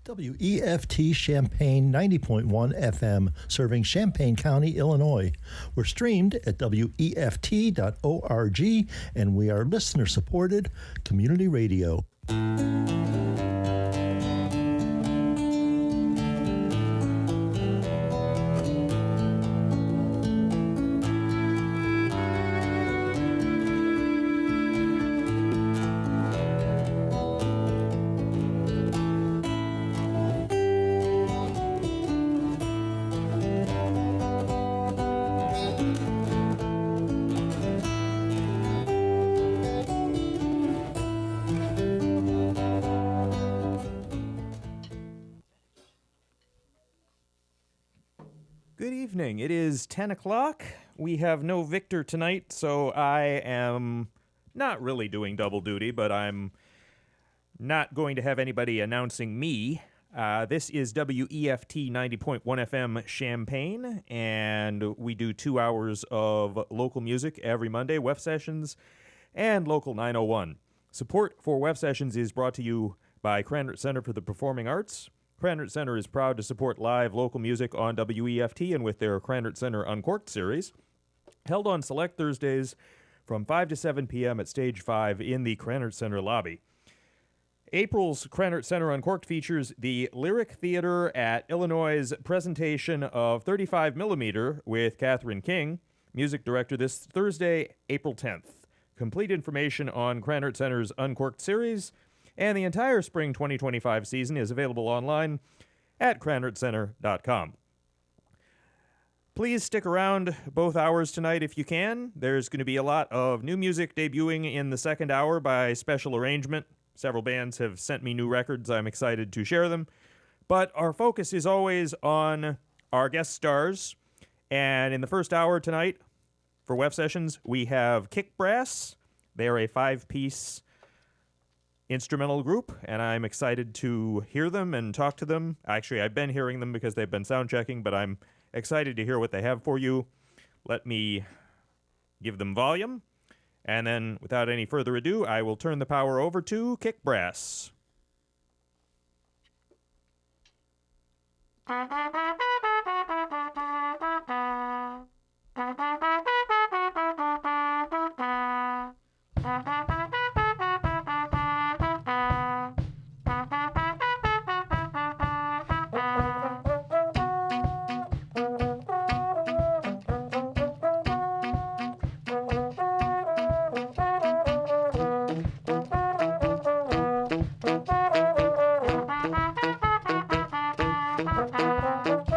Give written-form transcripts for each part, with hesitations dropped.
WEFT Champaign 90.1 FM, serving Champaign County, Illinois. We're streamed at WEFT.org, and we are listener-supported community radio. It is 10 o'clock. We have no Victor tonight, so I am not really doing double duty, but I'm not going to have anybody announcing me. This is WEFT 90.1 FM Champaign, and we do 2 hours of local music every Monday, WEFT Sessions, and Local 901. Support for WEFT Sessions is brought to you by Cranbrook Center for the Performing Arts. Cranbrook Center is proud to support live local music on WEFT and with their Cranbrook Center Uncorked series, held on select Thursdays from 5 to 7 p.m. at Stage 5 in the Cranbrook Center lobby. April's Cranbrook Center Uncorked features the Lyric Theater at Illinois' presentation of 35mm with Catherine King, music director, this Thursday, April 10th. Complete information on Cranbrook Center's Uncorked series and the entire spring 2025 season is available online at cranbrookcenter.com. Please stick around both hours tonight if you can. There's going to be a lot of new music debuting in the second hour by special arrangement. Several bands have sent me new records. I'm excited to share them. But our focus is always on our guest stars. And in the first hour tonight, for WEFT Sessions, we have Kick Brass. They are a 5-piece instrumental group, and I'm excited to hear them and talk to them. Actually, I've been hearing them because they've been sound checking, but I'm excited to hear what they have for you. Let me give them volume, and then, without any further ado, I will turn the power over to Kick Brass. Thank you.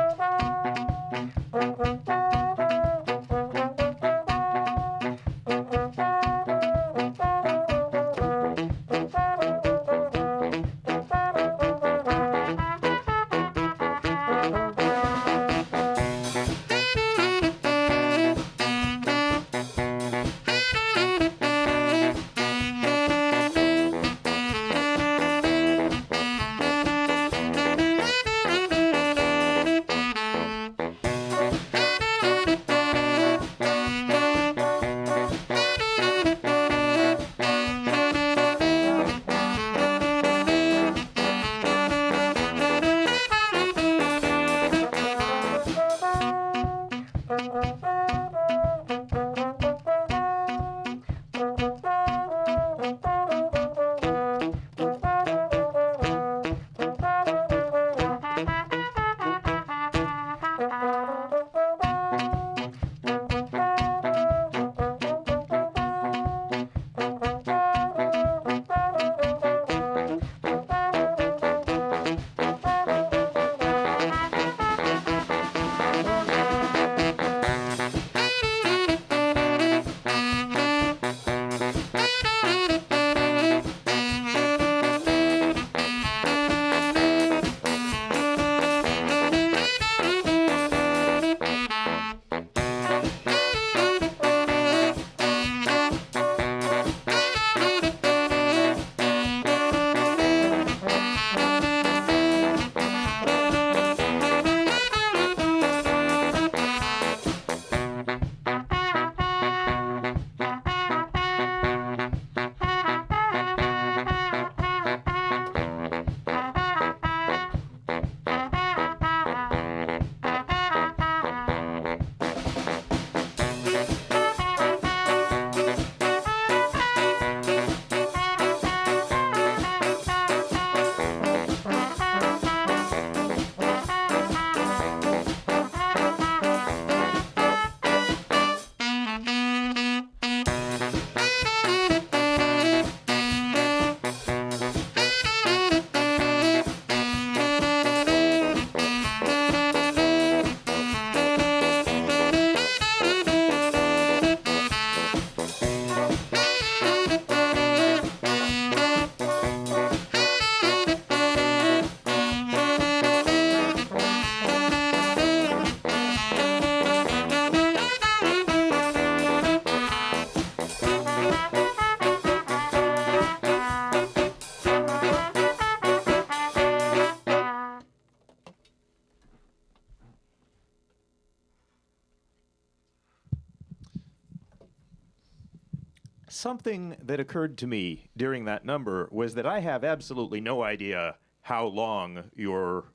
Something that occurred to me during that number was that I have absolutely no idea how long your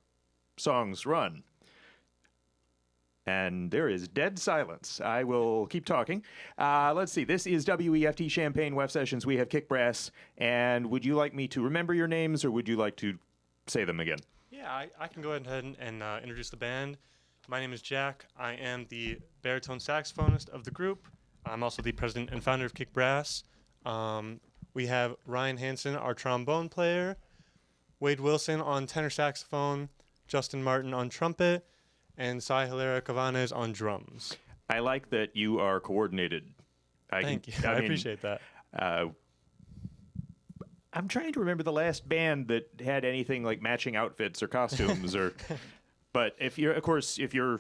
songs run. And there is dead silence. I will keep talking. Let's see. This is WEFT Champaign WEF Sessions. We have Kick Brass. And would you like me to remember your names, or would you like to say them again? Yeah, I can go ahead and introduce the band. My name is Jack. I am the baritone saxophonist of the group. I'm also the president and founder of Kick Brass. We have Ryan Hansen, our trombone player, Wade Wilson on tenor saxophone, Justin Martin on trumpet, and Sai Hilera Cavanes on drums. I like that you are coordinated. Thank you. I appreciate that. I'm trying to remember the last band that had anything like matching outfits or costumes, but if you're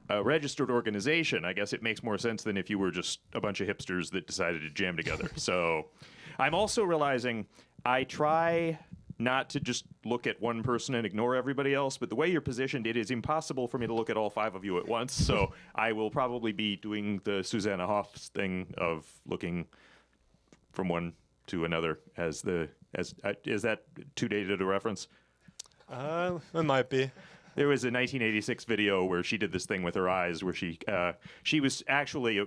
a registered organization, I guess it makes more sense than if you were just a bunch of hipsters that decided to jam together. So I'm also realizing I try not to just look at one person and ignore everybody else, but the way you're positioned, it is impossible for me to look at all five of you at once. So I will probably be doing the Susanna Hoffs thing of looking from one to another is that too dated a reference? It might be. There was a 1986 video where she did this thing with her eyes, where she was actually, there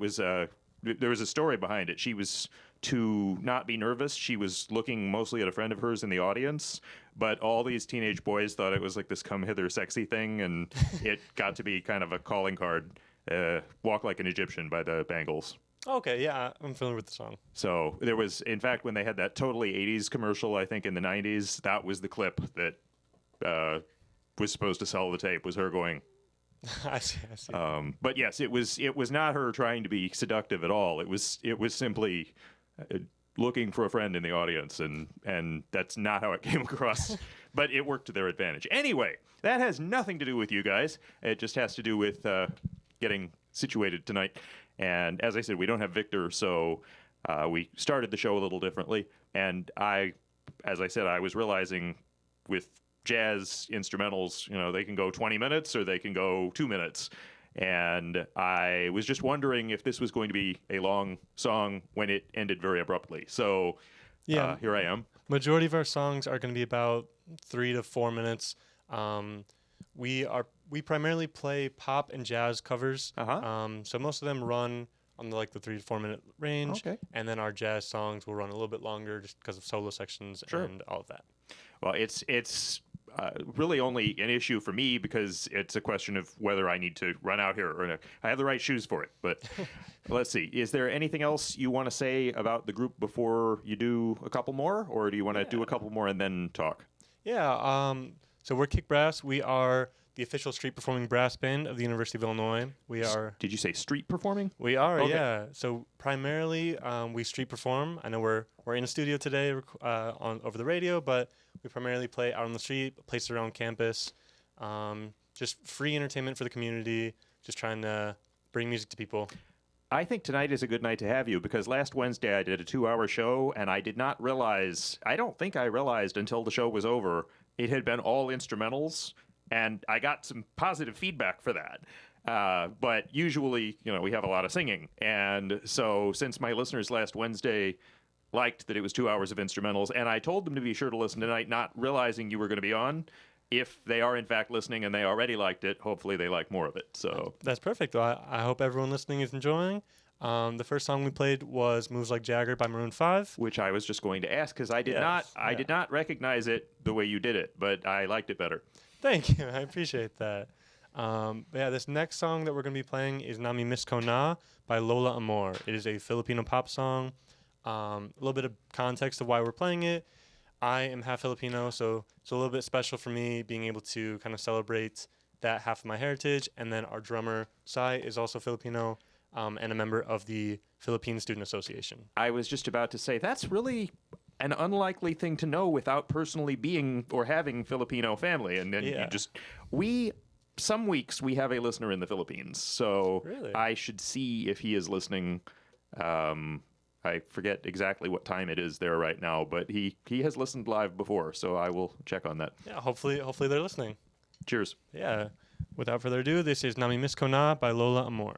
was a story behind it. She was, to not be nervous, she was looking mostly at a friend of hers in the audience, but all these teenage boys thought it was like this come hither sexy thing, and it got to be kind of a calling card. Walk Like an Egyptian by the Bangles. Okay, yeah, I'm familiar with the song. So there was, in fact, when they had that totally 80s commercial, I think in the 90s, that was the clip that was supposed to sell the tape, was her going. I see. But yes, it was not her trying to be seductive at all. It was simply looking for a friend in the audience, and that's not how it came across. But it worked to their advantage. Anyway, that has nothing to do with you guys. It just has to do with getting situated tonight. And as I said, we don't have Victor, so we started the show a little differently. And as I said, I was realizing with jazz instrumentals, they can go 20 minutes or they can go 2 minutes. And I was just wondering if this was going to be a long song when it ended very abruptly. So here I am. Majority of our songs are going to be about 3 to 4 minutes. We primarily play pop and jazz covers. So most of them run on the 3 to 4 minute range. Okay. And then our jazz songs will run a little bit longer just because of solo sections and all of that. Well, it's really only an issue for me because it's a question of whether I need to run out here or not. I have the right shoes for it. But let's see. Is there anything else you want to say about the group before you do a couple more? Or do you want to do a couple more and then talk? Yeah. So we're Kick Brass. We are the official street performing brass band of the University of Illinois. We are. Did you say street performing? We are, Okay. yeah. So primarily, we street perform. I know we're in a studio today over the radio, but we primarily play out on the street, places around campus, just free entertainment for the community, just trying to bring music to people. I think tonight is a good night to have you because last Wednesday I did a 2-hour show and I don't think I realized until the show was over, it had been all instrumentals, and I got some positive feedback for that. But usually, we have a lot of singing. And so since my listeners last Wednesday liked that it was 2 hours of instrumentals, and I told them to be sure to listen tonight, not realizing you were going to be on. If they are in fact listening and they already liked it, hopefully they like more of it. So that's perfect. Well, I hope everyone listening is enjoying. The first song we played was "Moves Like Jagger" by Maroon 5, which I was just going to ask because I did not recognize it the way you did it, but I liked it better. Thank you. I appreciate that. This next song that we're going to be playing is "Nami Misko Na" by Lola Amor. It is a Filipino pop song. A little bit of context of why we're playing it. I am half Filipino, so it's a little bit special for me being able to kind of celebrate that half of my heritage. And then our drummer, Sai, is also Filipino and a member of the Philippine Student Association. I was just about to say, that's really an unlikely thing to know without personally being or having Filipino family. And then some weeks we have a listener in the Philippines. So really? I should see if he is listening. I forget exactly what time it is there right now, but he has listened live before, so I will check on that. Yeah, hopefully they're listening. Cheers. Yeah. Without further ado, this is "Nami Misko Na" by Lola Amor.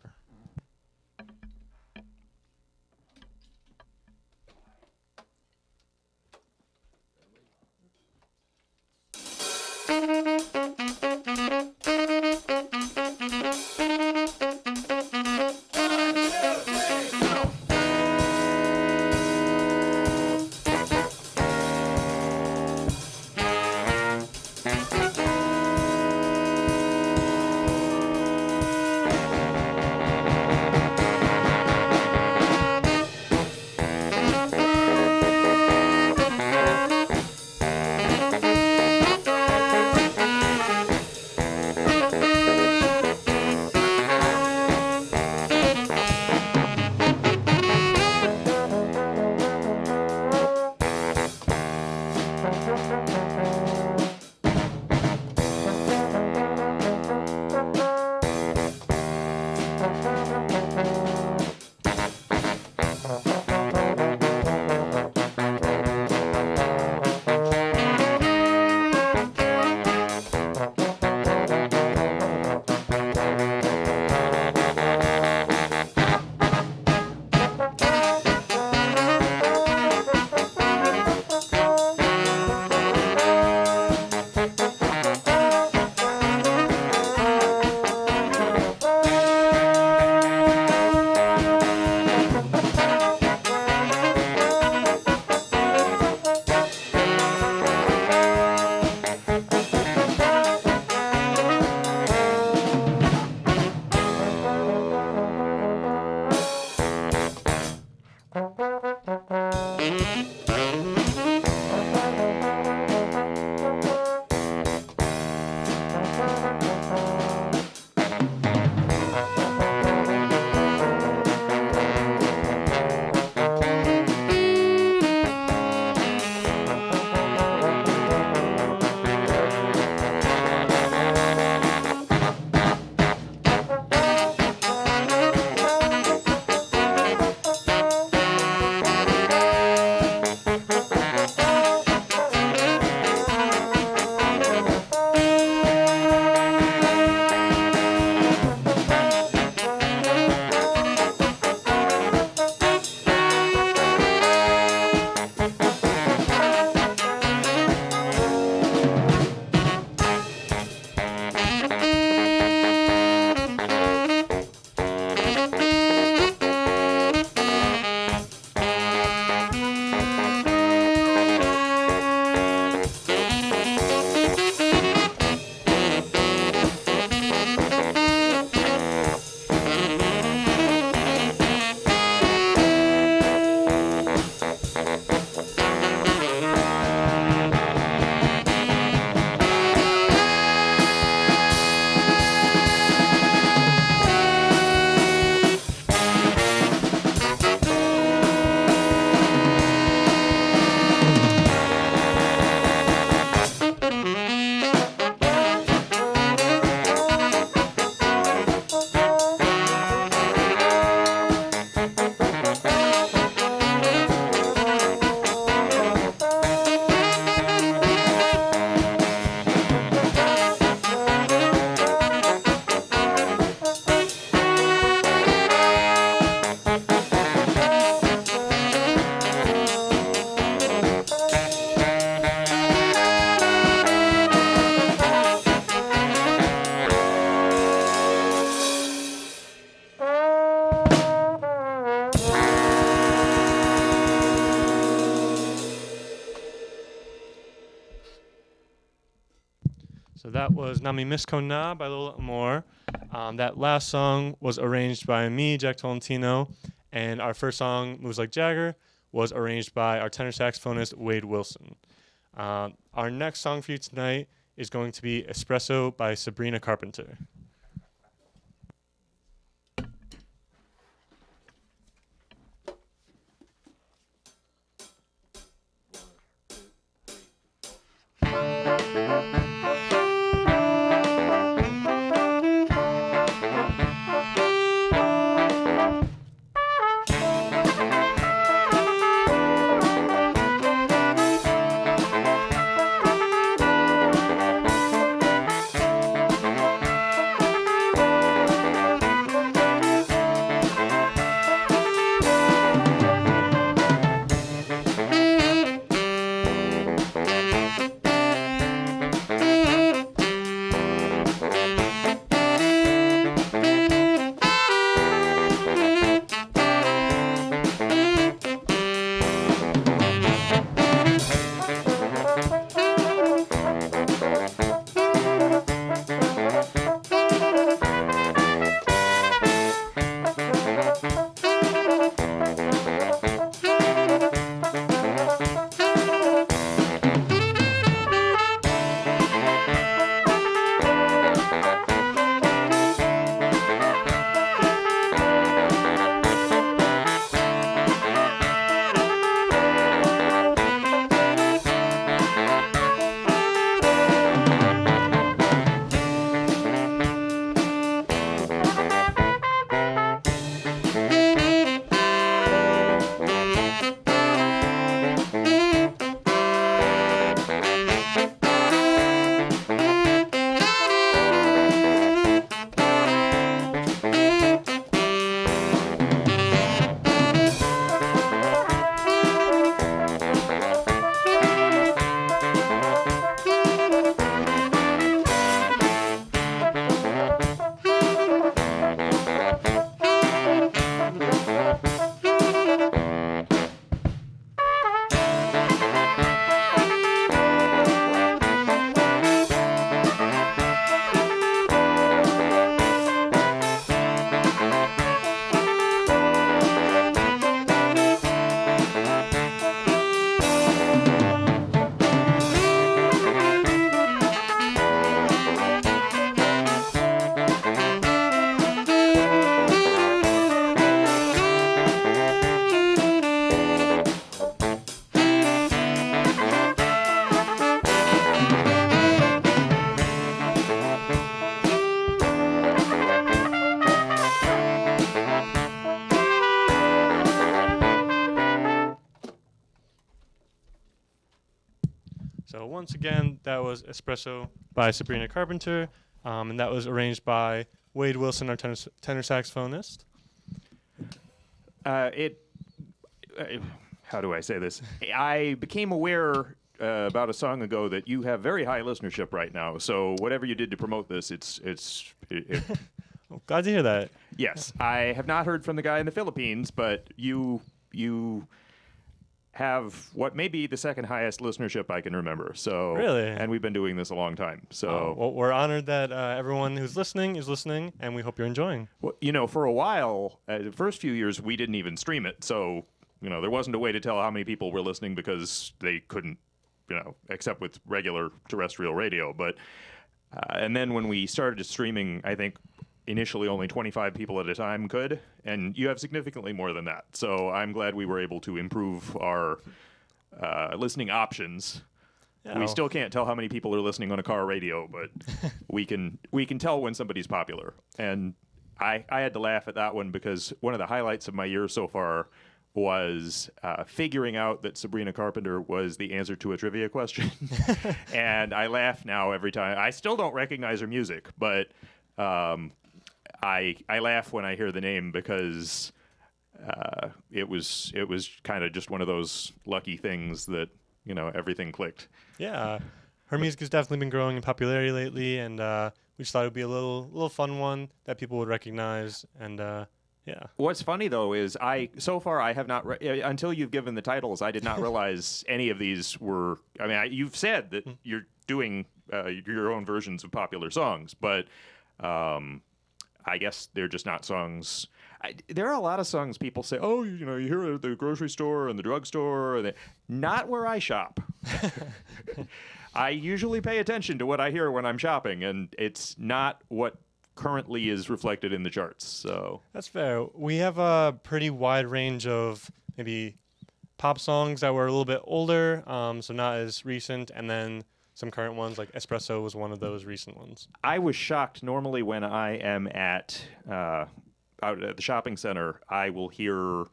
So that was Nami Misko Na by Lola Amor. That last song was arranged by me, Jack Tolentino, and our first song, Moves Like Jagger, was arranged by our tenor saxophonist, Wade Wilson. Our next song for you tonight is going to be Espresso by Sabrina Carpenter. once again, that was Espresso by Sabrina Carpenter, and that was arranged by Wade Wilson, our tenor saxophonist. How do I say this? I became aware about a song ago that you have very high listenership right now. So whatever you did to promote this, Well, glad to hear that. Yes, I have not heard from the guy in the Philippines, but you have what may be the second highest listenership I can remember. So Really? And we've been doing this a long time. So Well, we're honored that everyone who's listening is listening, and we hope you're enjoying. well, for a while, the first few years, we didn't even stream it. So there wasn't a way to tell how many people were listening because they couldn't, except with regular terrestrial radio. But and then when we started streaming, I think initially only 25 people at a time could, and you have significantly more than that. So I'm glad we were able to improve our listening options. Yeah, We still can't tell how many people are listening on a car radio, but we can tell when somebody's popular. And I had to laugh at that one because one of the highlights of my year so far was figuring out that Sabrina Carpenter was the answer to a trivia question. And I laugh now every time. I still don't recognize her music, but I laugh when I hear the name because it was kind of just one of those lucky things that everything clicked. Yeah, her music has definitely been growing in popularity lately, and we just thought it would be a little fun one that people would recognize. And yeah. What's funny though is so far I have not until you've given the titles, I did not realize any of these were. I mean, you've said that you're doing your own versions of popular songs, but I guess they're just not songs. There are a lot of songs people say, oh, you hear it at the grocery store and the drugstore. Not where I shop. I usually pay attention to what I hear when I'm shopping, and it's not what currently is reflected in the charts. So That's fair. We have a pretty wide range of maybe pop songs that were a little bit older, so not as recent, and then some current ones, like Espresso was one of those recent ones. I was shocked. Normally when I am out at the shopping center, I will hear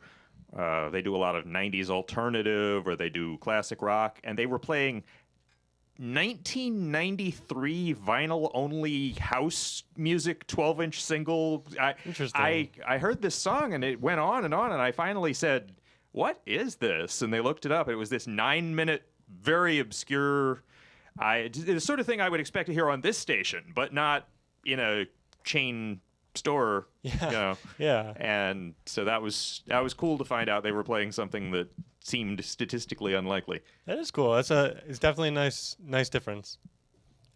they do a lot of 90s alternative or they do classic rock, and they were playing 1993 vinyl-only house music 12-inch single. Interesting. I heard this song, and it went on, and I finally said, what is this? And they looked it up, and it was this 9-minute, very obscure... the sort of thing I would expect to hear on this station, but not in a chain store. Yeah. Yeah. And so that was cool to find out they were playing something that seemed statistically unlikely. That is cool. It's definitely a nice difference.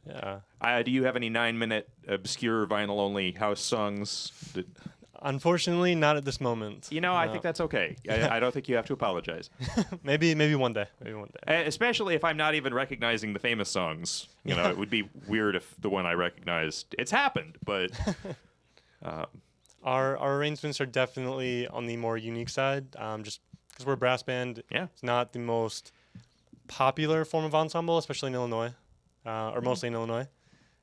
Yeah. Do you have any 9-minute obscure vinyl only house songs? Unfortunately, not at this moment. I think that's okay. I don't think you have to apologize. Maybe one day. Maybe one day. Especially if I'm not even recognizing the famous songs. It would be weird if the one I recognized. It's happened, but Our arrangements are definitely on the more unique side. Just because we're a brass band, yeah, it's not the most popular form of ensemble, especially in Illinois, or mostly in Illinois.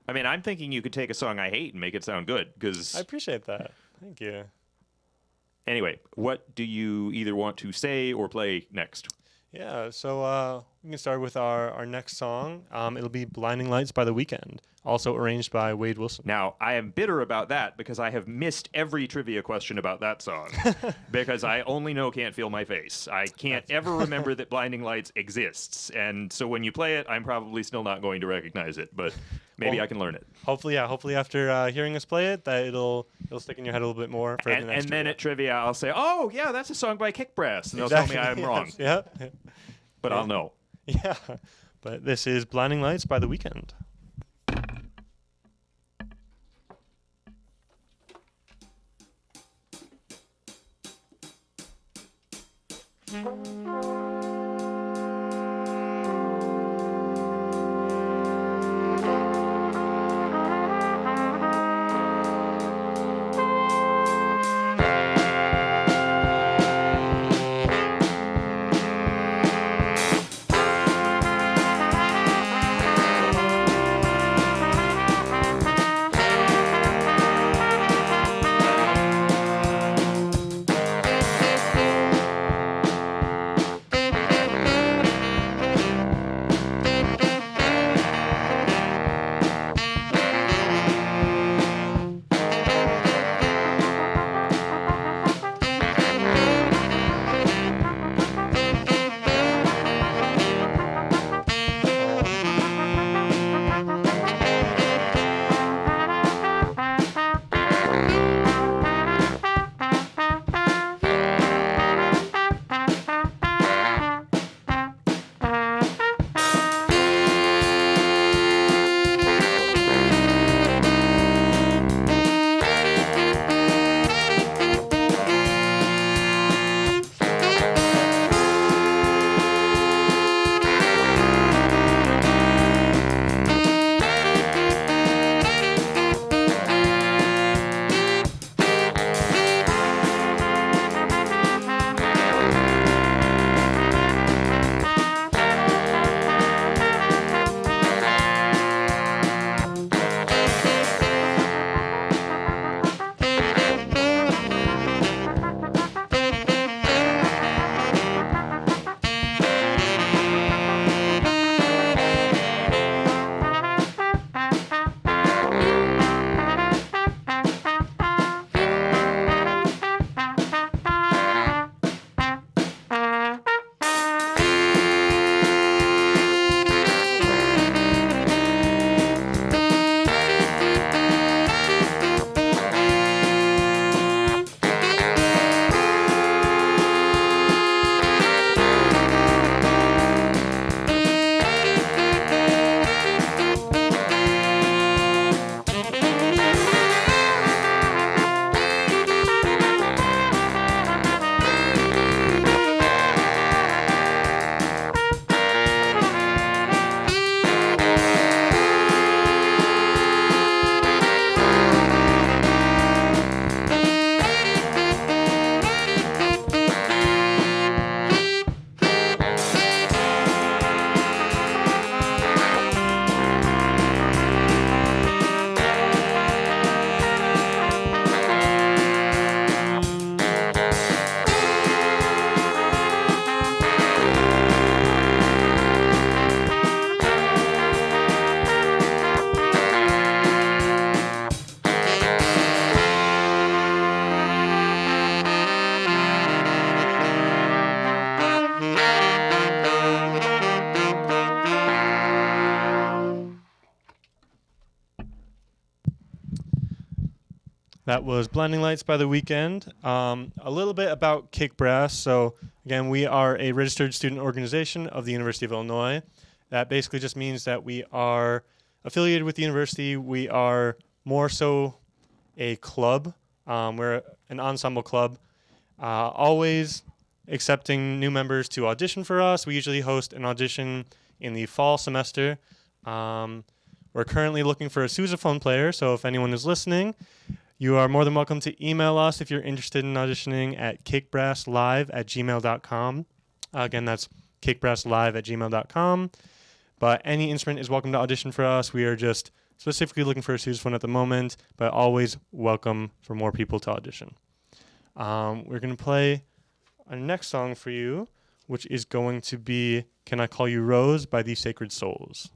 I mean, I'm thinking you could take a song I hate and make it sound good. Because I appreciate that. Thank you. Anyway, what do you either want to say or play next? Yeah, so we can start with our next song. It'll be Blinding Lights by The Weeknd, also arranged by Wade Wilson. Now, I am bitter about that because I have missed every trivia question about that song because I only know Can't Feel My Face. I can't ever remember that Blinding Lights exists. And so when you play it, I'm probably still not going to recognize it, but maybe I can learn it. Hopefully after hearing us play it, that it'll stick in your head a little bit more. For the next and then trivia. at trivia, I'll say, oh, yeah, that's a song by Kick Brass. And they'll tell me I'm wrong. Yeah. But I'll know. Yeah. But this is Blinding Lights by The Weeknd. That was Blinding Lights by The Weeknd. A little bit about Kick Brass. So, again, we are a registered student organization of the University of Illinois. That basically just means that we are affiliated with the university. We are more so a club. We're an ensemble club, always accepting new members to audition for us. We usually host an audition in the fall semester. We're currently looking for a sousaphone player, so if anyone is listening, you are more than welcome to email us if you're interested in auditioning at kickbrasslive@gmail.com. Again, that's kickbrasslive@gmail.com. But any instrument is welcome to audition for us. We are just specifically looking for a sousaphone at the moment, but always welcome for more people to audition. We're going to play our next song for you, which is going to be Can I Call You Rose by the Sacred Souls.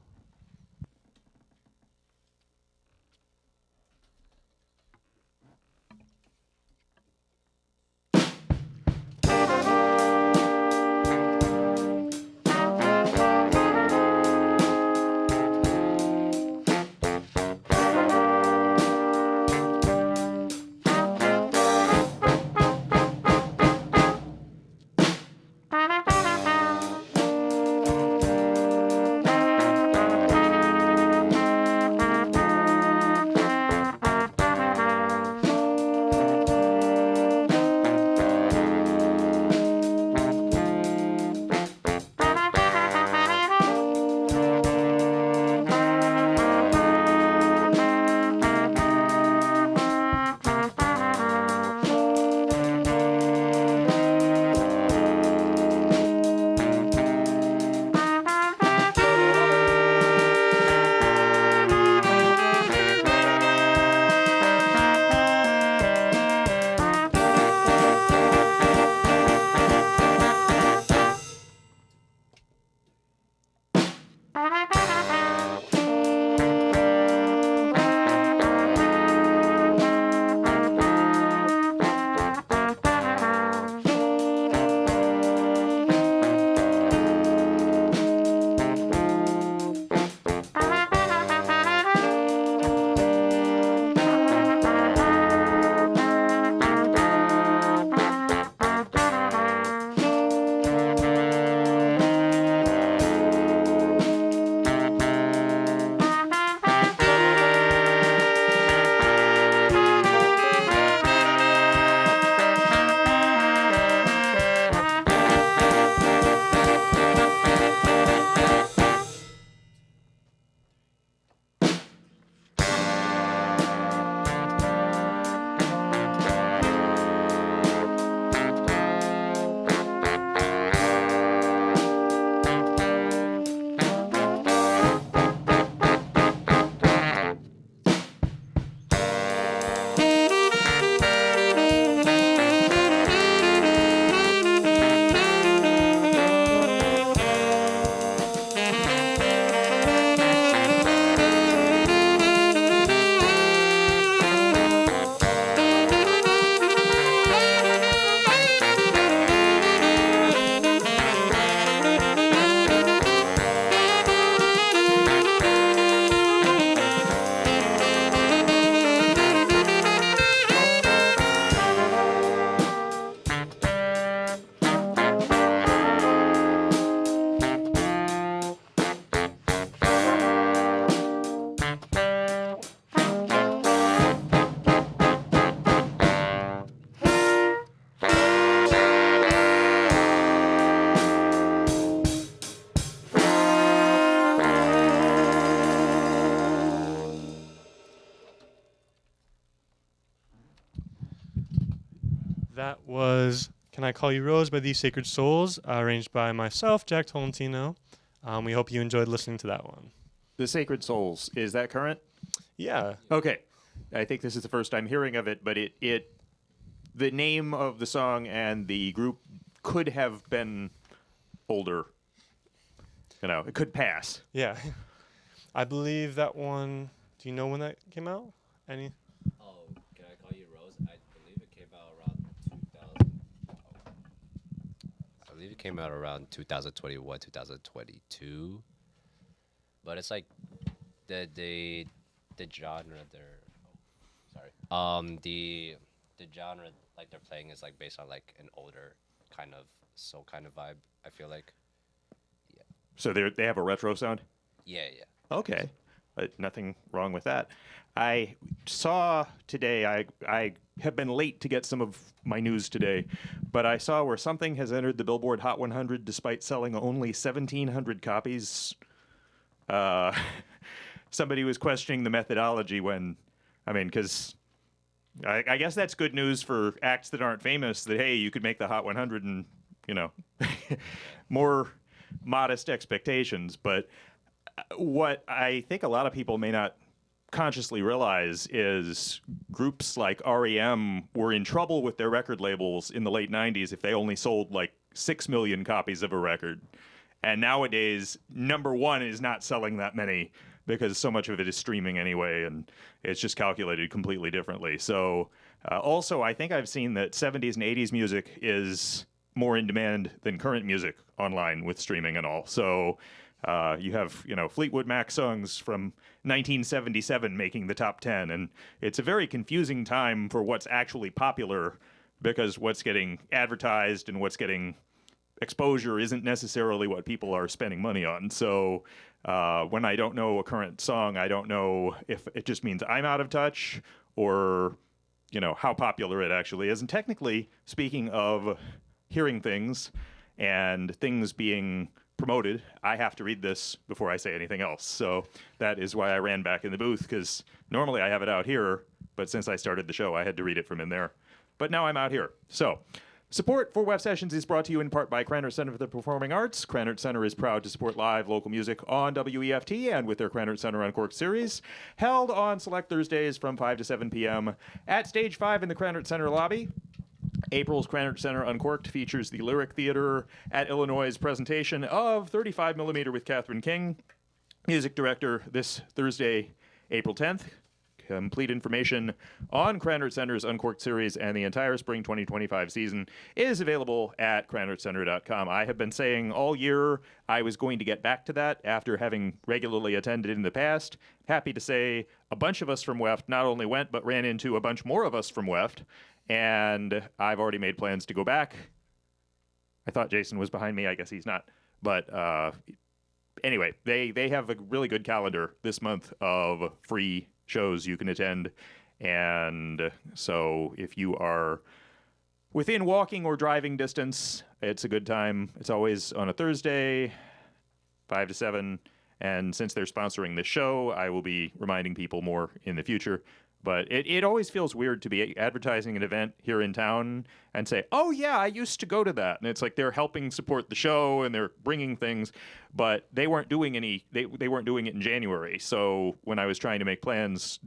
That was Can I Call You Rose by the Sacred Souls, arranged by myself, Jack Tolentino. We hope you enjoyed listening to that one. The Sacred Souls, is that current? Yeah. Okay. I think this is the first time hearing of it, but the name of the song and the group could have been older. You know, it could pass. Yeah. I believe that one, do you know when that came out? Any? Oh, Can I Call You Rose? I believe it came out around 2021, 2022. But it's like the genre they're sorry. The genre like they're playing is like based on like an older kind of soul kind of vibe. I feel like. So they have a retro sound? Yeah, yeah. Okay. Nothing wrong with that. I saw today, I have been late to get some of my news today, but I saw where something has entered the Billboard Hot 100 despite selling only 1,700 copies. Somebody was questioning the methodology because I guess that's good news for acts that aren't famous, that, hey, you could make the Hot 100 and, more modest expectations. But what I think a lot of people may not consciously realize is groups like REM were in trouble with their record labels in the late 90s if they only sold like 6 million copies of a record. And nowadays, number one is not selling that many because so much of it is streaming anyway, and it's just calculated completely differently. So also, I think I've seen that 70s and 80s music is more in demand than current music online with streaming and all. So you have, Fleetwood Mac songs from 1977 making the top 10, and it's a very confusing time for what's actually popular because what's getting advertised and what's getting exposure isn't necessarily what people are spending money on. So when I don't know a current song, I don't know if it just means I'm out of touch or, how popular it actually is. And technically, speaking of hearing things and things being promoted, I have to read this before I say anything else. So that is why I ran back in the booth, because normally I have it out here, but since I started the show, I had to read it from in there. But now I'm out here. So support for WEFT Sessions is brought to you in part by Cranert Center for the Performing Arts. Cranert Center is proud to support live local music on WEFT and with their Cranert Center Uncorked series, held on select Thursdays from 5 to 7 p.m. at Stage 5 in the Cranert Center lobby. April's Cranert Center Uncorked features the Lyric Theater at Illinois' presentation of 35mm with Catherine King, music director, this Thursday, April 10th. Complete information on Cranert Center's Uncorked series and the entire spring 2025 season is available at cranertcenter.com. I have been saying all year I was going to get back to that after having regularly attended in the past. Happy to say a bunch of us from WEFT not only went, but ran into a bunch more of us from WEFT. And I've already made plans to go back. I thought Jason was behind me. I guess he's not. But anyway, they have a really good calendar this month of free shows you can attend. And so if you are within walking or driving distance, it's a good time. It's always on a Thursday, 5 to 7. And since they're sponsoring this show, I will be reminding people more in the future. But it always feels weird to be advertising an event here in town and say, oh, yeah, I used to go to that. And it's like they're helping support the show and they're bringing things, but they weren't doing they weren't doing it in January. So when I was trying to make plans,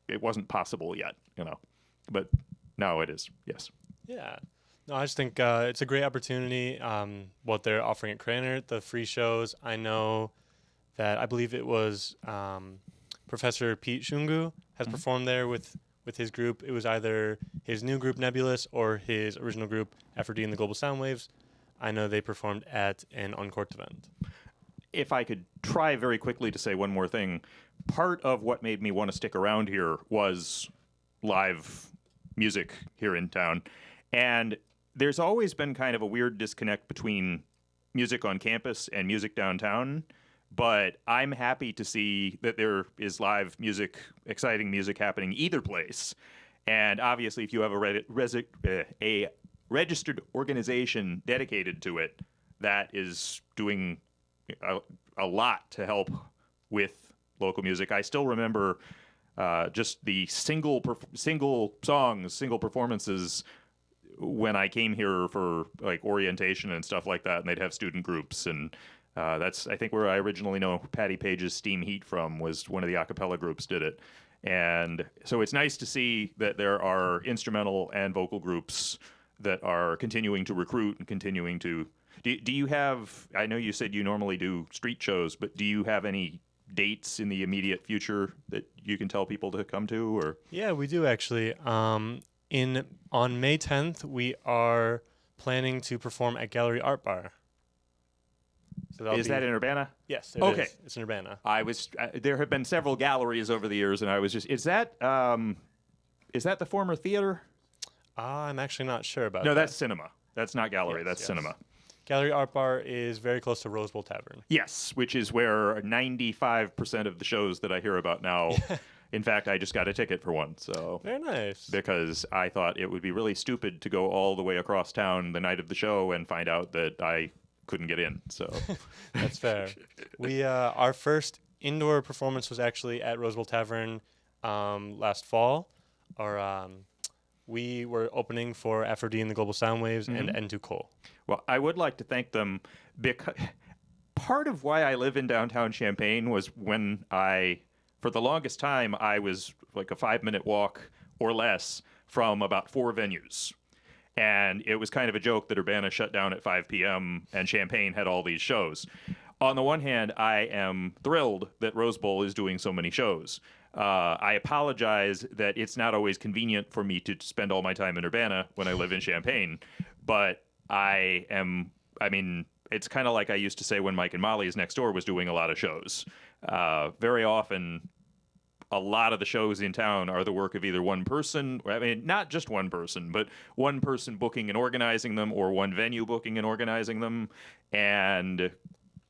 it wasn't possible yet, But now it is, yes. Yeah. No, I just think it's a great opportunity, what they're offering at Cranert, the free shows. I know that I believe it was Professor Pete Shungu has performed there with his group. It was either his new group Nebulous or his original group Aphrodite and the Global Soundwaves. I know they performed at an Uncorked event. If I could try very quickly to say one more thing, part of what made me want to stick around here was live music here in town. And there's always been kind of a weird disconnect between music on campus and music downtown. But I'm happy to see that there is live music, exciting music happening either place. And obviously, if you have a registered organization dedicated to it, that is doing a lot to help with local music. I still remember just the single songs, single performances when I came here for like orientation and stuff like that, and they'd have student groups and. That's, I think, where I originally know Patty Page's Steam Heat from, was one of the a cappella groups did it. And so it's nice to see that there are instrumental and vocal groups that are continuing to recruit and continuing to... Do you have... I know you said you normally do street shows, but do you have any dates in the immediate future that you can tell people to come to? Or Yeah, we do actually. On May 10th, we are planning to perform at Gallery Art Bar. So is that in Urbana? Yes, it okay. is. It's in Urbana. There have been several galleries over the years, and I was just... Is that is that the former theater? I'm actually not sure about No, that. that's cinema. That's not gallery. Yes, that's yes. cinema. Gallery Art Bar is very close to Rose Bowl Tavern. Yes, which is where 95% of the shows that I hear about now. In fact, I just got a ticket for one, so Very nice. because I thought it would be really stupid to go all the way across town the night of the show and find out that I couldn't get in. So That's fair. We our first indoor performance was actually at Rose Bowl Tavern last fall. We were opening for Aphrodite and the Global Soundwaves and N2 Cole. Well, I would like to thank them because part of why I live in downtown Champaign was when for the longest time, I was like a 5-minute walk or less from about 4 venues. And it was kind of a joke that Urbana shut down at 5 p.m. and Champaign had all these shows. On the one hand, I am thrilled that Rose Bowl is doing so many shows. I apologize that it's not always convenient for me to spend all my time in Urbana when I live in Champaign, but it's kind of like I used to say when Mike and Molly's Next Door was doing a lot of shows. Very often, a lot of the shows in town are the work of either one person, not just one person, but one person booking and organizing them, or one venue booking and organizing them. And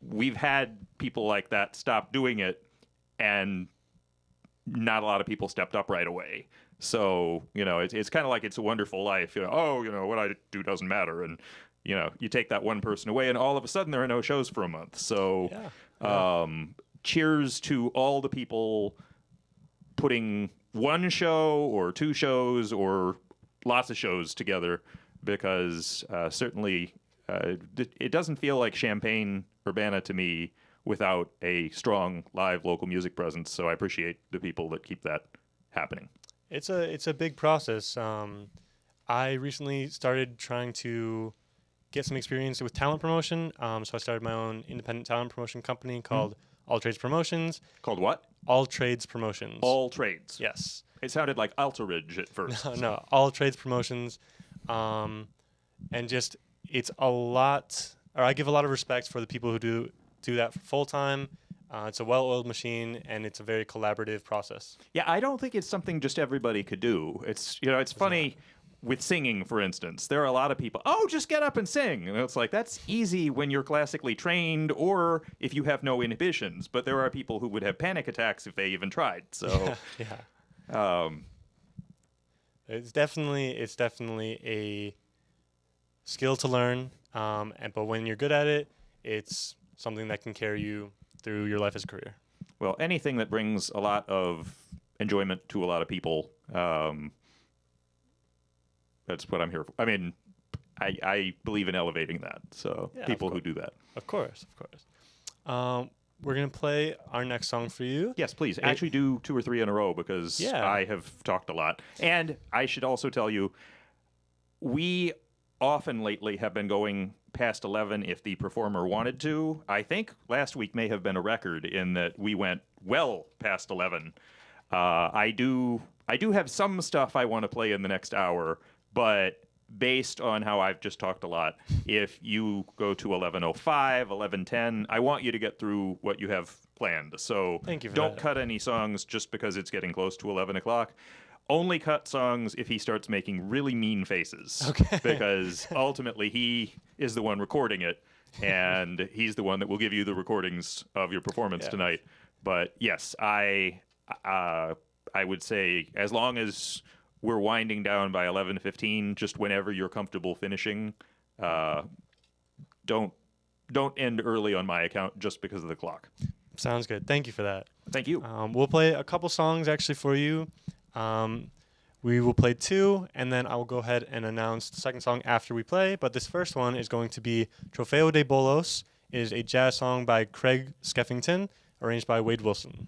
we've had people like that stop doing it, and not a lot of people stepped up right away. So, it's kind of like It's a Wonderful Life. What I do doesn't matter. And, you take that one person away, and all of a sudden there are no shows for a month. So, cheers to all the people putting one show or 2 shows or lots of shows together, because certainly it doesn't feel like Champaign Urbana to me without a strong live local music presence. So I appreciate the people that keep that happening. It's a big process. I recently started trying to get some experience with talent promotion. So I started my own independent talent promotion company called All Trades Promotions. Called what? All Trades Promotions. All Trades. Yes. It sounded like Alteridge at first. No, All Trades Promotions. And just, it's a lot, or I give a lot of respect for the people who do that full time. It's a well-oiled machine, and it's a very collaborative process. Yeah, I don't think it's something just everybody could do. It's funny with singing, for instance. There are a lot of people, just get up and sing. And it's like, that's easy when you're classically trained or if you have no inhibitions. But there are people who would have panic attacks if they even tried. So, yeah. It's definitely a skill to learn. But when you're good at it, it's something that can carry you through your life as a career. Well, anything that brings a lot of enjoyment to a lot of people, that's what I'm here for. I mean, I believe in elevating that. So people who do that. Of course. We're going to play our next song for you. Yes, please. Actually do 2 or 3 in a row, because I have talked a lot. And I should also tell you, we often lately have been going past 11 if the performer wanted to. I think last week may have been a record in that we went well past 11. I do have some stuff I want to play in the next hour, but based on how I've just talked a lot, if you go to 11:05, 11:10, I want you to get through what you have planned. So Thank you for don't that. cut any songs just because it's getting close to 11 o'clock. Only cut songs if he starts making really mean faces. Okay. Because ultimately he is the one recording it, and he's the one that will give you the recordings of your performance tonight. But yes, I would say as long as we're winding down by 11:15, just whenever you're comfortable finishing, don't end early on my account just because of the clock. Sounds good. Thank you for that. Thank you. We'll play a couple songs actually for you. We will play 2, and then I will go ahead and announce the second song after we play. But this first one is going to be Trofeo de Bolos. It is a jazz song by Craig Skeffington, arranged by Wade Wilson.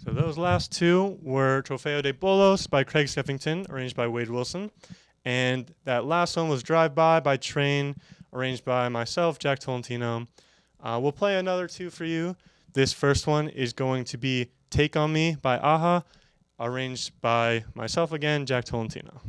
So those last two were Trofeo de Bolos by Craig Skeffington, arranged by Wade Wilson. And that last one was Drive By Train, arranged by myself, Jack Tolentino. We'll play another two for you. This first one is going to be Take On Me by Aha, arranged by myself again, Jack Tolentino.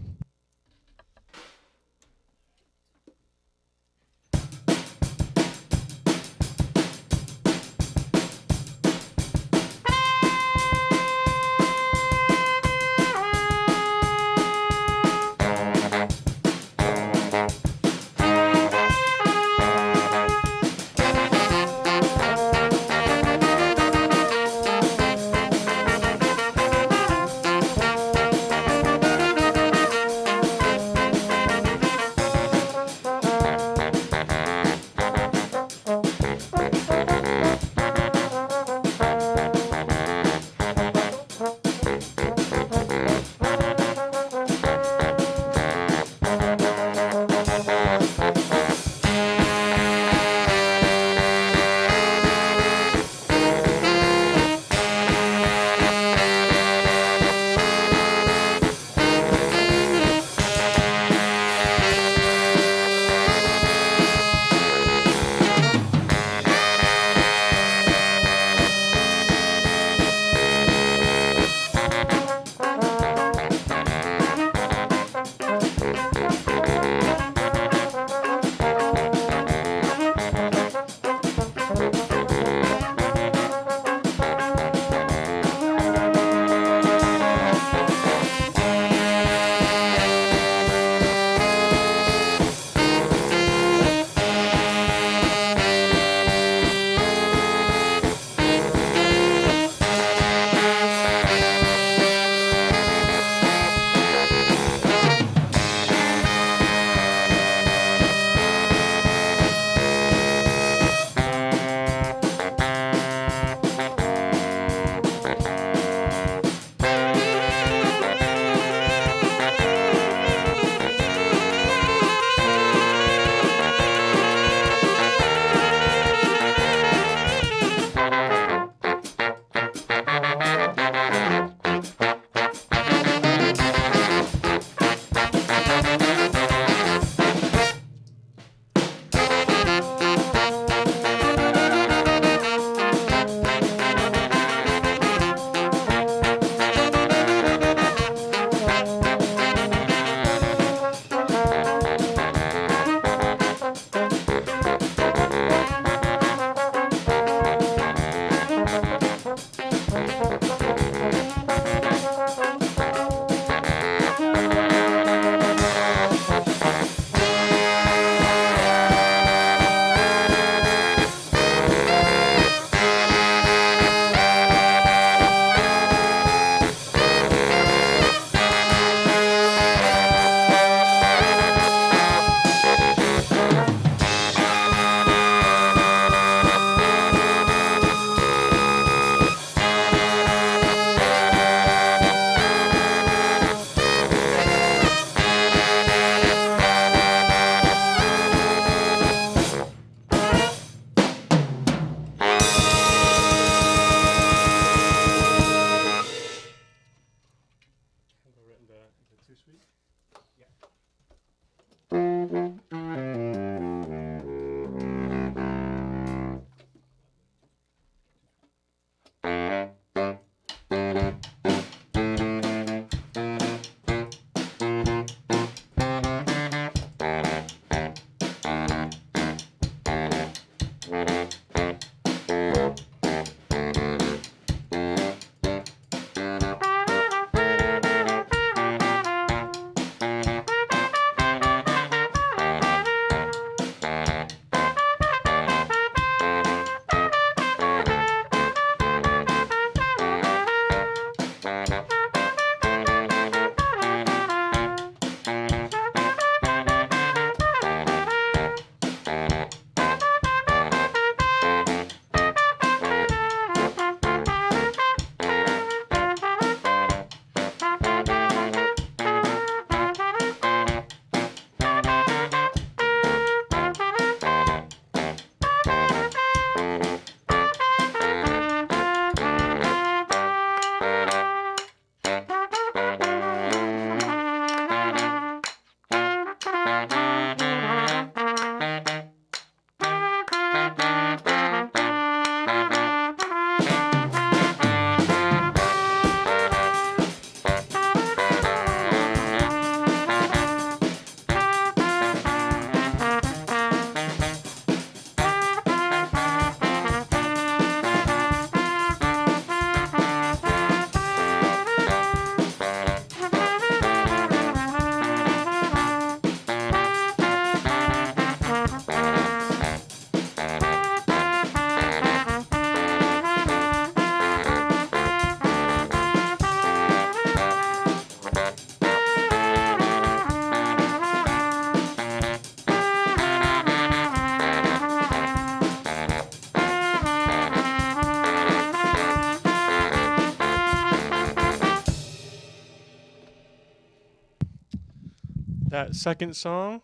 That second song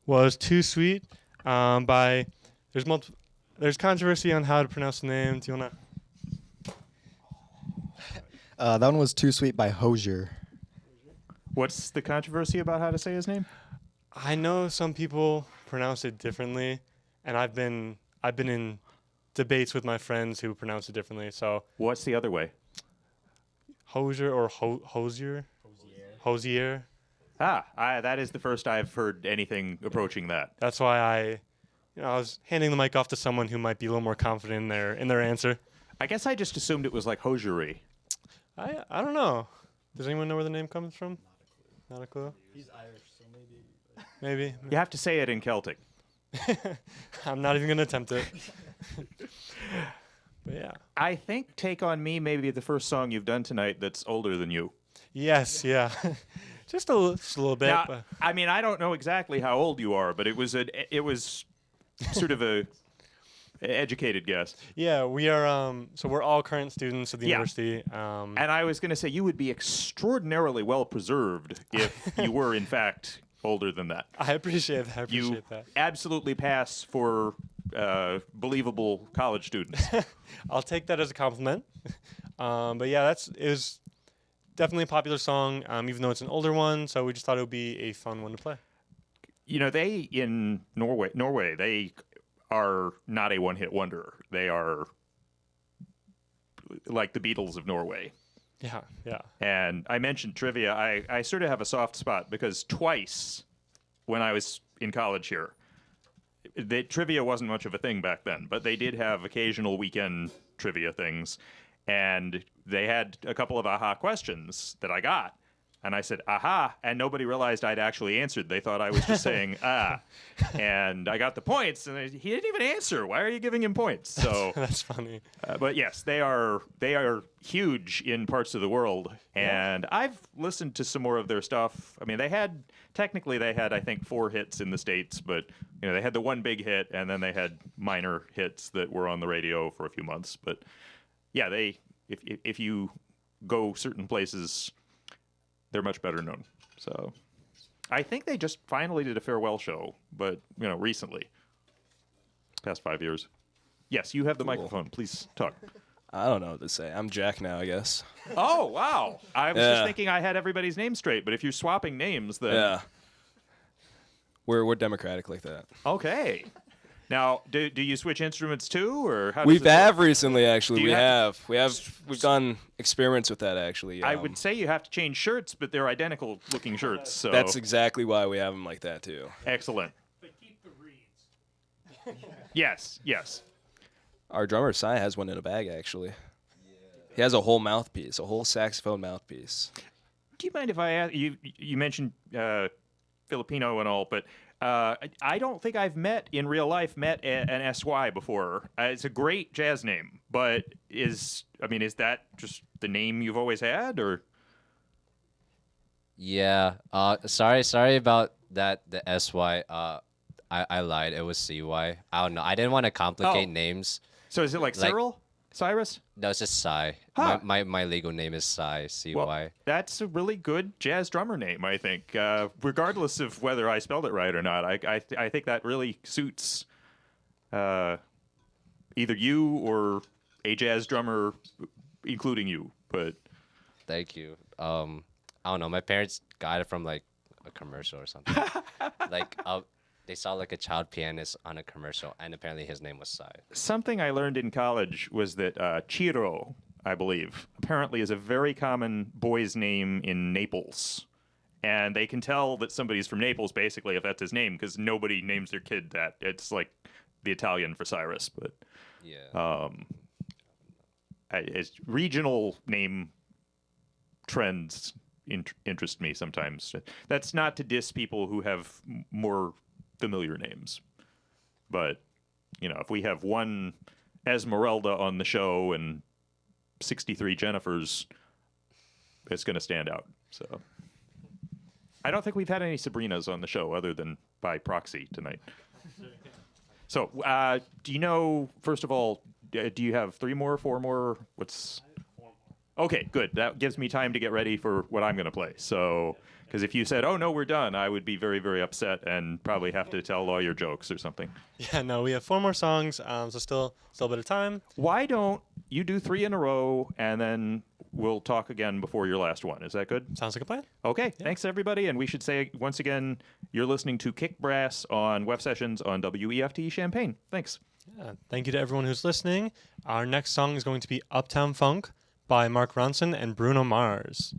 was Too Sweet by, there's controversy on how to pronounce the name. Do you want to? That one was Too Sweet by Hosier. What's the controversy about how to say his name? I know some people pronounce it differently, and I've been in debates with my friends who pronounce it differently. So What's the other way? Hosier or Hosier? Hosier. That is the first I've heard anything approaching that. That's why I was handing the mic off to someone who might be a little more confident in their answer. I guess I just assumed it was like hosiery. I don't know. Does anyone know where the name comes from? Not a clue. He's Irish, so maybe. Maybe. You have to say it in Celtic. I'm not even gonna attempt it. But yeah. I think "Take on Me" may be the first song you've done tonight that's older than you. Yes. Yeah. just a little bit. Now, But I mean, I don't know exactly how old you are, but it was sort of a educated guess. yeah, we are. So we're all current students of the Yeah. university. And I was going to say you would be extraordinarily well preserved if you were in fact older than that. I appreciate that. I You appreciate that. absolutely pass for believable college students. I'll take that as a compliment. But yeah, it was definitely a popular song, even though it's an older one. So we just thought it would be a fun one to play. You know, they in Norway, they are not a one-hit wonder. They are like the Beatles of Norway. Yeah, yeah. And I mentioned trivia. I sort of have a soft spot because twice when I was in college here, trivia wasn't much of a thing back then, but they did have occasional weekend trivia things. And they had a couple of aha questions that I got. And I said, aha, and nobody realized I'd actually answered. They thought I was just saying, ah. And I got the points, and he didn't even answer. Why are you giving him points? So, That's funny. but yes, they are huge in parts of the world. And I've listened to some more of their stuff. I mean, they had, I think, 4 hits in the States, but they had the one big hit, and then they had minor hits that were on the radio for a few months. But yeah, if you go certain places, they're much better known. So I think they just finally did a farewell show, but recently, past 5 years. Yes, you have the microphone. Please talk. I don't know what to say. I'm Jack now, I guess. Oh, wow. I was just Yeah. thinking I had everybody's name straight, but if you're swapping names, then Yeah. We're democratic like that. okay. Now, do you switch instruments too, or how does We've this work? recently actually. Do you We've done experiments with that actually. I would say you have to change shirts, but they're identical looking shirts. So That's exactly why we have them like that too. excellent. But keep the reeds. Yes. Our drummer Sai has one in a bag actually. He has a whole mouthpiece, a whole saxophone mouthpiece. Do you mind if I ask you? You mentioned Filipino and all, but I don't think I've met in real life an SY before. It's a great jazz name, but is that just the name you've always had, or? Yeah. Sorry about that. The SY. I lied. It was CY. I don't know. I didn't want to complicate Oh. names. So is it like Like- Cyril? Cyrus? No, it's just Sai. Huh. My legal name is Sai. CY. Well, that's a really good jazz drummer name, I think. Regardless of whether I spelled it right or not, I think that really suits either you or a jazz drummer, including you. But Thank you. I don't know. My parents got it from like a commercial or something. They saw like a child pianist on a commercial, and apparently his name was Sai. something I learned in college was that Chiro, I believe, apparently is a very common boy's name in Naples. And they can tell that somebody's from Naples, basically, if that's his name, because nobody names their kid that. It's like the Italian for Cyrus. But Yeah. it's regional name trends interest me sometimes. That's not to diss people who have more familiar names. But, if we have one Esmeralda on the show and 63 Jennifers, it's going to stand out. So I don't think we've had any Sabrinas on the show other than by proxy tonight. So do you know, first of all, do you have 3 more, 4 more? Okay, good. That gives me time to get ready for what I'm going to play. So Because if you said, "Oh no, we're done," I would be very, very upset and probably have to tell all your jokes or something. Yeah, no, we have 4 more songs, so still a bit of time. Why don't you do 3 in a row and then we'll talk again before your last one? Is that good? Sounds like a plan. Okay, thanks everybody. And we should say once again, you're listening to Kick Brass on WEF Sessions on WEFT Champaign. Thanks. Yeah, thank you to everyone who's listening. Our next song is going to be Uptown Funk by Mark Ronson and Bruno Mars.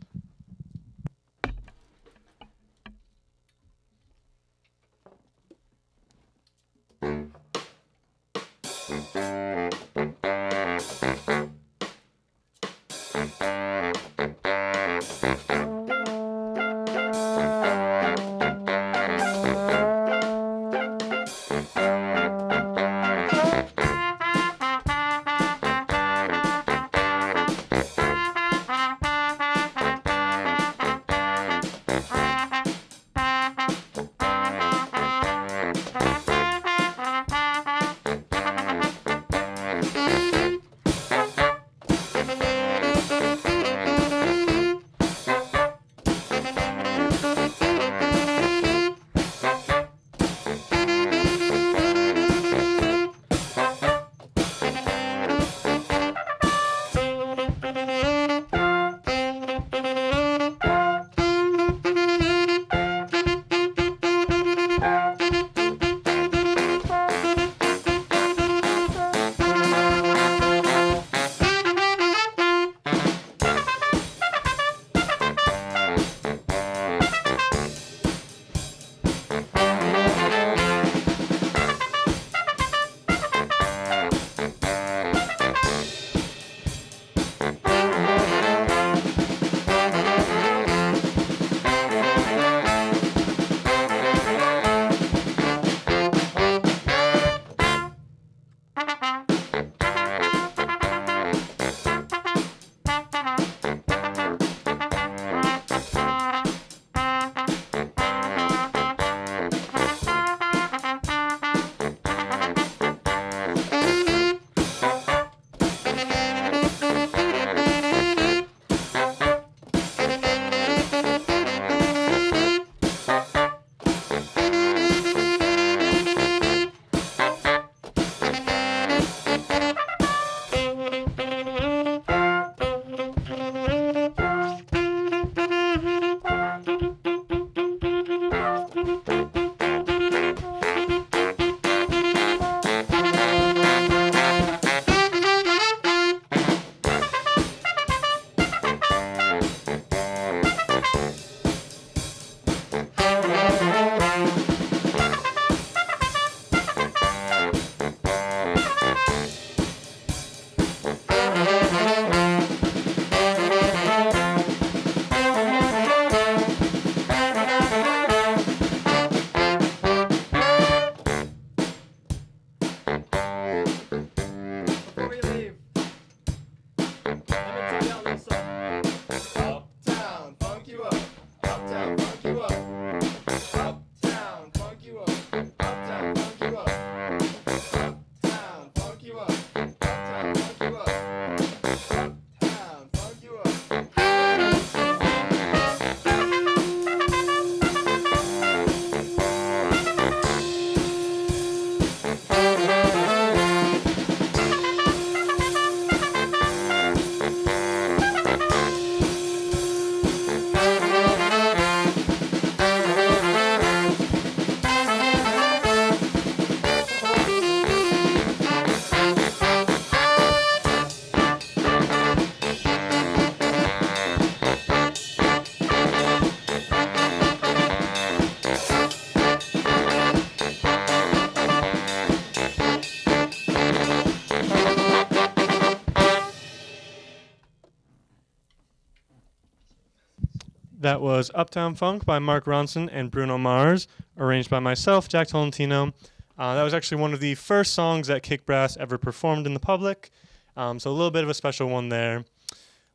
That was Uptown Funk by Mark Ronson and Bruno Mars, arranged by myself, Jack Tolentino. That was actually one of the first songs that Kick Brass ever performed in the public, so a little bit of a special one there.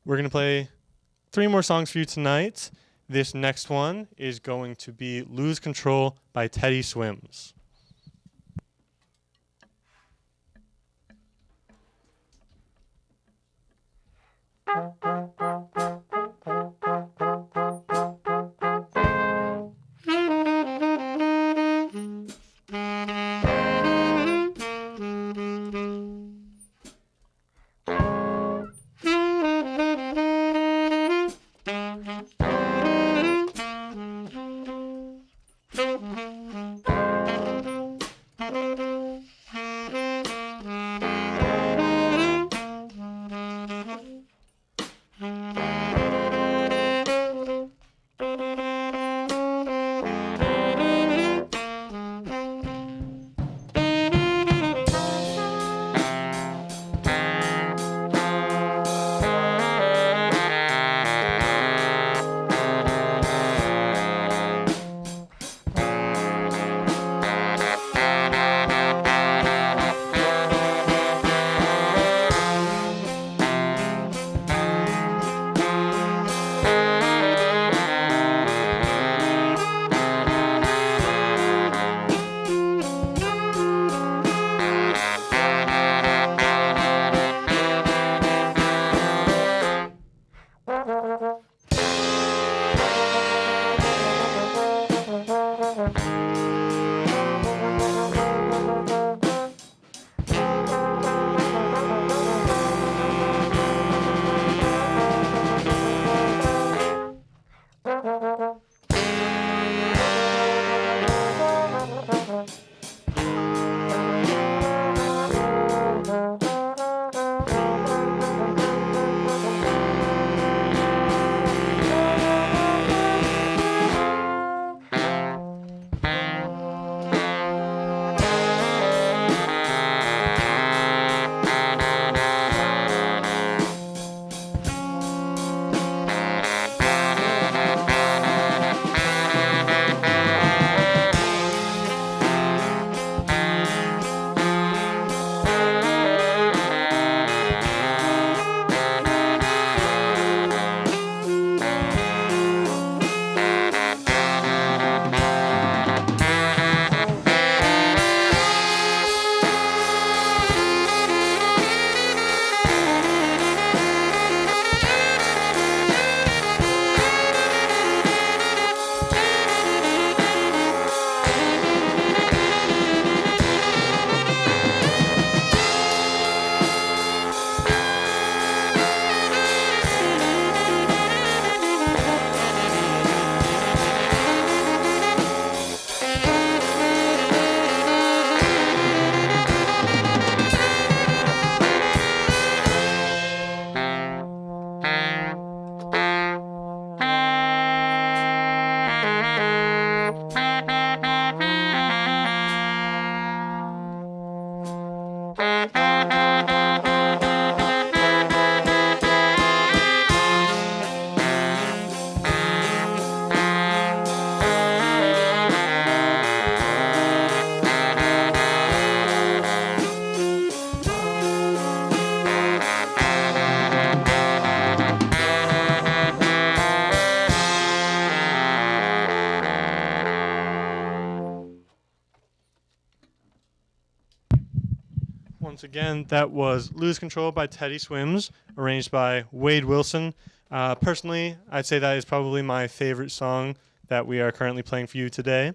We're going to play 3 more songs for you tonight. This next one is going to be Lose Control by Teddy Swims. Once again, that was Lose Control by Teddy Swims, arranged by Wade Wilson. Personally, I'd say that is probably my favorite song that we are currently playing for you today.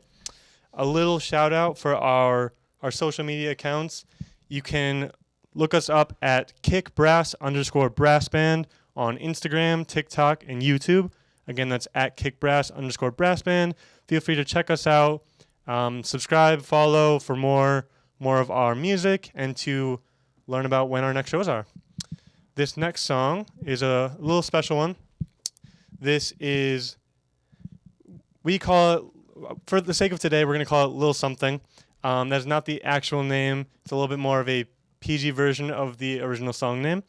A little shout out for our social media accounts. You can look us up at kickbrass_brassband on Instagram, TikTok, and YouTube. Again, that's at kickbrass_brassband. Feel free to check us out. Subscribe, follow for more of our music and to learn about when our next shows are. This next song is a little special one. This is, we call it, for the sake of today, we're going to call it Lil Something. That's not the actual name. It's a little bit more of a PG version of the original song name.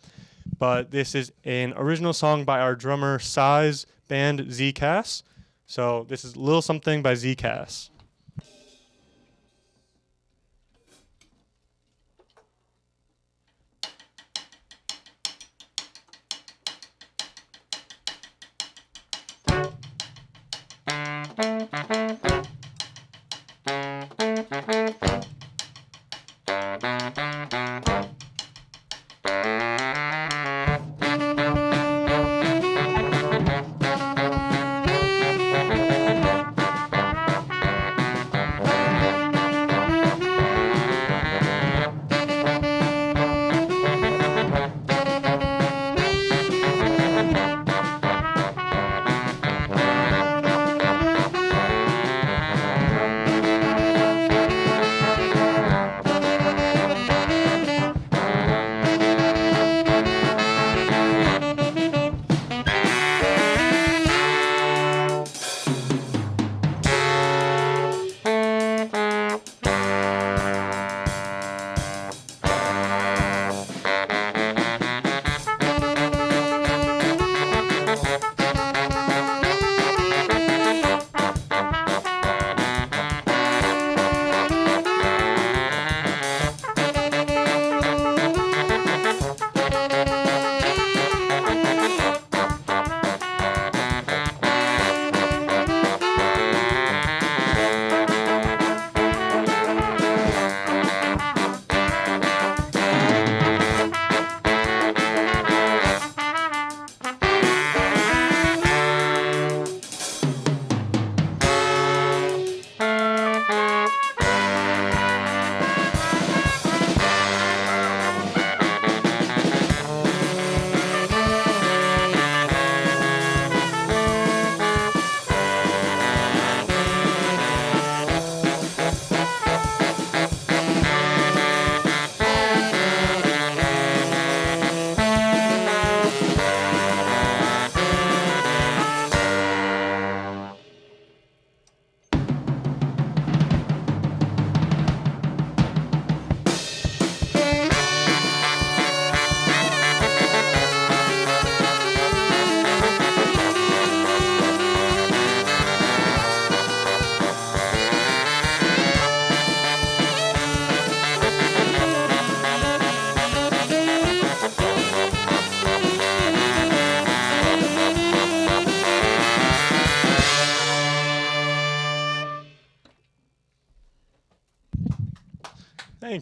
But this is an original song by our drummer Size band Z-Cass. So this is Lil Something by Z-Cass.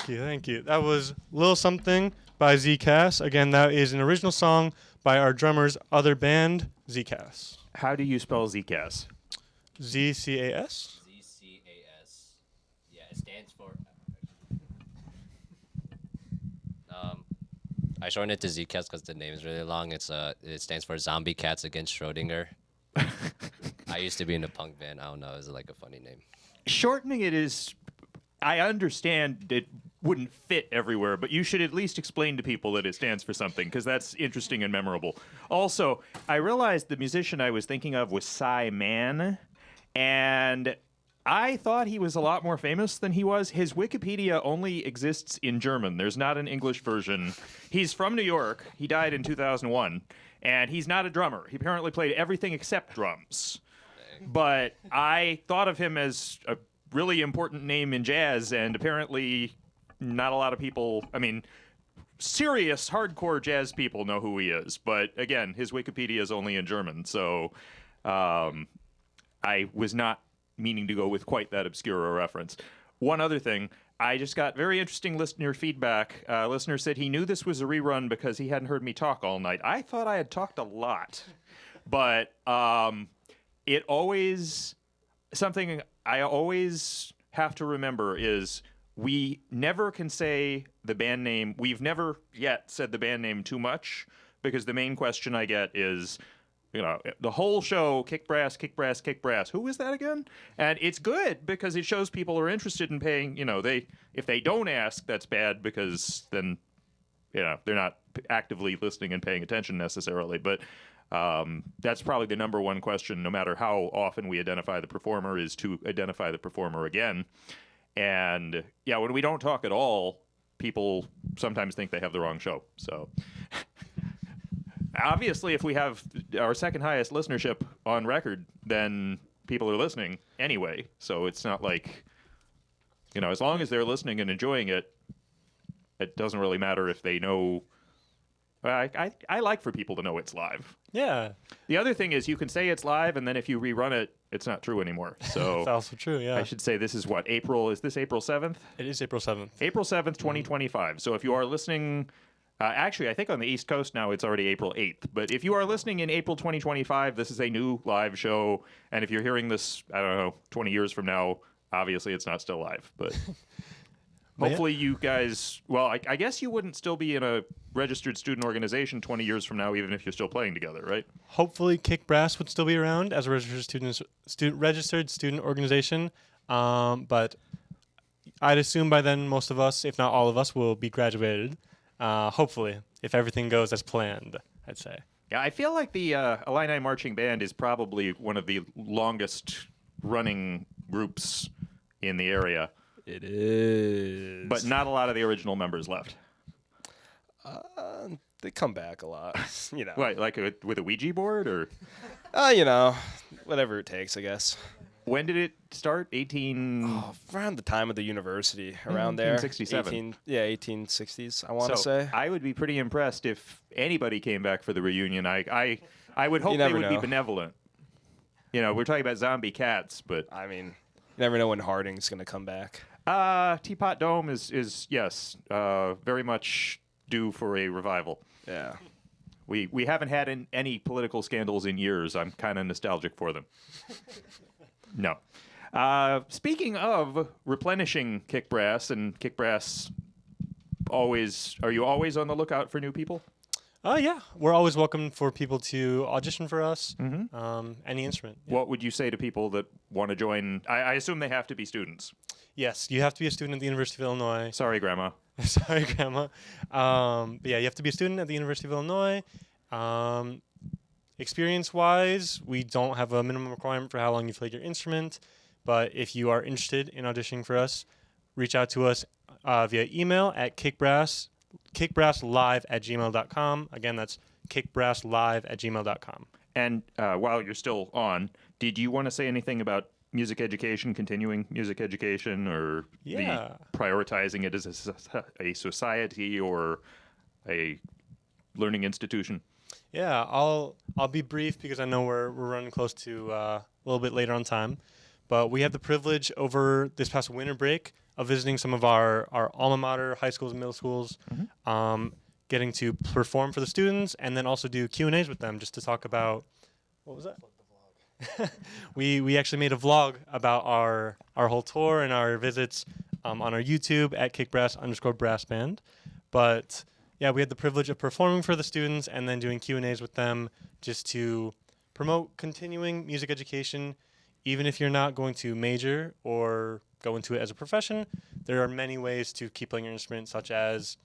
Thank you. That was Lil Something by Z-Cass. Again, that is an original song by our drummer's other band, Z-Cass. How do you spell Z-Cass? Z-C-A-S? Z-C-A-S. Yeah, it stands for. I shortened it to Z-Cats because the name is really long. It stands for Zombie Cats Against Schrodinger. I used to be in a punk band. I don't know. It's like a funny name. Shortening it is, I understand it wouldn't fit everywhere, but you should at least explain to people that it stands for something, because that's interesting and memorable. Also, I realized the musician I was thinking of was Cy Mann, and I thought he was a lot more famous than he was. His Wikipedia only exists in German. There's not an English version. He's from New York. He died in 2001, and he's not a drummer. He apparently played everything except drums. But I thought of him as a really important name in jazz, and apparently not a lot of people, I mean, serious hardcore jazz people know who he is. But again, his Wikipedia is only in German, so I was not meaning to go with quite that obscure a reference. One other thing, I just got very interesting listener feedback. Listener said he knew this was a rerun because he hadn't heard me talk all night. I thought I had talked a lot, but it always something I always have to remember is we never can say the band name. We've never yet said the band name too much because the main question I get is, the whole show, kick brass, kick brass, kick brass. Who is that again? And it's good because it shows people are interested in paying. If they don't ask, that's bad because then, they're not actively listening and paying attention necessarily. But that's probably the number one question, no matter how often we identify the performer, is to identify the performer again. And yeah, when we don't talk at all, people sometimes think they have the wrong show. So obviously, if we have our second highest listenership on record, then people are listening anyway. So it's not like, as long as they're listening and enjoying it, it doesn't really matter if they know. I like for people to know it's live. Yeah. The other thing is you can say it's live, and then if you rerun it, it's not true anymore. So That's also true, yeah. I should say this is what, April? Is this April 7th? It is April 7th. April 7th, 2025. So if you are listening, actually, I think on the East Coast now it's already April 8th. But if you are listening in April 2025, this is a new live show. And if you're hearing this, 20 years from now, obviously it's not still live. But hopefully you guys, I guess you wouldn't still be in a registered student organization 20 years from now, even if you're still playing together, right? Hopefully Kick Brass would still be around as a registered student organization. But I'd assume by then most of us, if not all of us, will be graduated. Hopefully, if everything goes as planned, I'd say. Yeah, I feel like the Illini Marching Band is probably one of the longest running groups in the area. It is. But not a lot of the original members left. They come back a lot, What, like with a Ouija board, or? Whatever it takes, I guess. When did it start? Around the time of the university, around there. 1867. 1860s, I want to say. I would be pretty impressed if anybody came back for the reunion. I would hope they would be benevolent. We're talking about zombie cats, but... I mean, you never know when Harding's going to come back. Teapot Dome is yes, very much due for a revival. Yeah. We haven't had any political scandals in years. I'm kind of nostalgic for them. No. Speaking of replenishing Kick Brass and Kick Brass, are you always on the lookout for new people? Yeah. We're always welcome for people to audition for us, any instrument. Yeah. What would you say to people that want to join? I assume they have to be students. Yes, you have to be a student at the University of Illinois. Sorry, Grandma. Sorry, Grandma. But yeah, you have to be a student at the University of Illinois. Experience-wise, we don't have a minimum requirement for how long you've played your instrument, but if you are interested in auditioning for us, reach out to us via email at kickbrasslive@gmail.com. Again, that's kickbrasslive@gmail.com. And while you're still on, did you want to say anything about music education, continuing music education, or the prioritizing it as a society or a learning institution? Yeah, I'll be brief because I know we're running close to a little bit later on time. But we had the privilege over this past winter break of visiting some of our alma mater high schools and middle schools, getting to perform for the students and then also do Q&As with them just to talk about, what was that? We actually made a vlog about our whole tour and our visits on our YouTube at kickbrass_brassband. But yeah, we had the privilege of performing for the students and then doing Q&As with them just to promote continuing music education. Even if you're not going to major or go into it as a profession, there are many ways to keep playing your instrument, such as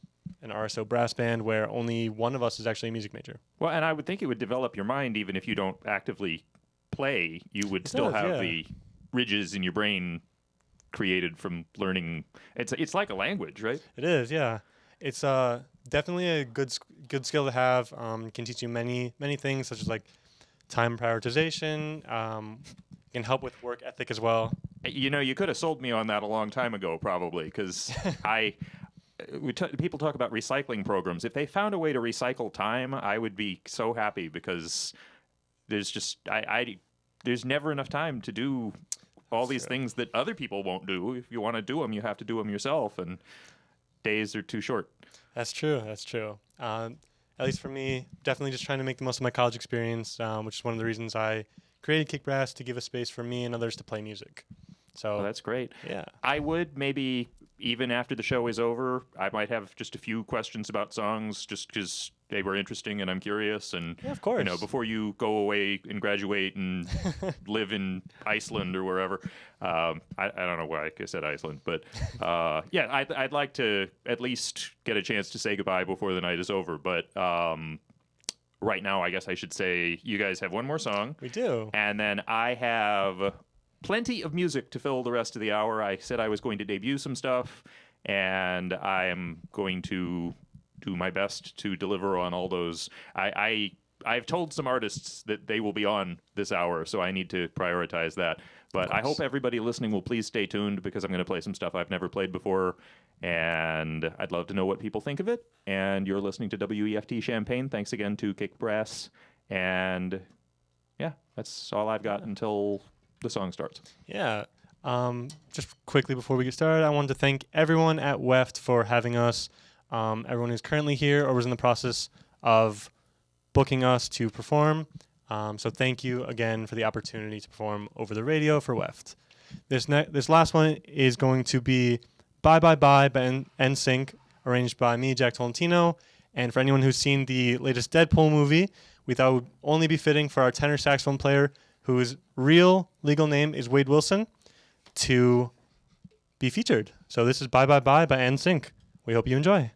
an RSO brass band where only one of us is actually a music major. Well, and I would think it would develop your mind even if you don't actively play. You would still have the ridges in your brain created from learning. It's like a language, right? It is, yeah. It's definitely a good skill to have. Can teach you many things, such as like time prioritization. Can help with work ethic as well. You could have sold me on that a long time ago, probably, because people talk about recycling programs. If they found a way to recycle time, I would be so happy because there's just there's never enough time to do all these things that other people won't do. If you want to do them, you have to do them yourself, and days are too short. That's true. That's true. At least for me, definitely just trying to make the most of my college experience, which is one of the reasons I created Kick Brass, to give a space for me and others to play music. So Oh, that's great. yeah. I would maybe, even after the show is over, I might have just a few questions about songs just because they were interesting and I'm curious. And, Yeah, of course. you know, before you go away and graduate and live in Iceland or wherever, I don't know why I said Iceland, but yeah, I'd like to at least get a chance to say goodbye before the night is over. But right now, I guess I should say you guys have one more song. We do. And then I have plenty of music to fill the rest of the hour. I said I was going to debut some stuff, and I am going to do my best to deliver on all those. I've told some artists that they will be on this hour, so I need to prioritize that. But I hope everybody listening will please stay tuned, because I'm going to play some stuff I've never played before, and I'd love to know what people think of it. And you're listening to WEFT Champaign. Thanks again to Kick Brass. And yeah, that's all I've got until the song starts. Yeah. Just quickly before we get started, I wanted to thank everyone at WEFT for having us. Everyone who's currently here or was in the process of booking us to perform. So thank you again for the opportunity to perform over the radio for WEFT. This last one is going to be Bye Bye Bye by NSYNC, arranged by me, Jack Tolentino. And for anyone who's seen the latest Deadpool movie, we thought it would only be fitting for our tenor saxophone player, whose real legal name is Wade Wilson, to be featured. So this is Bye Bye Bye by NSYNC. We hope you enjoy.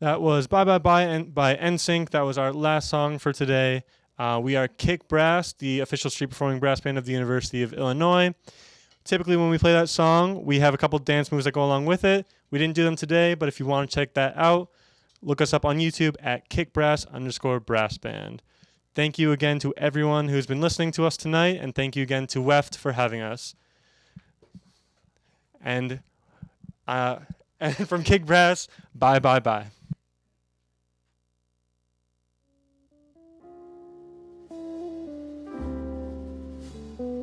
That was Bye Bye Bye by NSYNC. That was our last song for today. We are Kick Brass, the official street performing brass band of the University of Illinois. Typically when we play that song, we have a couple dance moves that go along with it. We didn't do them today, but if you want to check that out, look us up on YouTube at kickbrass_brass band. Thank you again to everyone who's been listening to us tonight, and thank you again to WEFT for having us. And from Kick Brass, bye bye bye.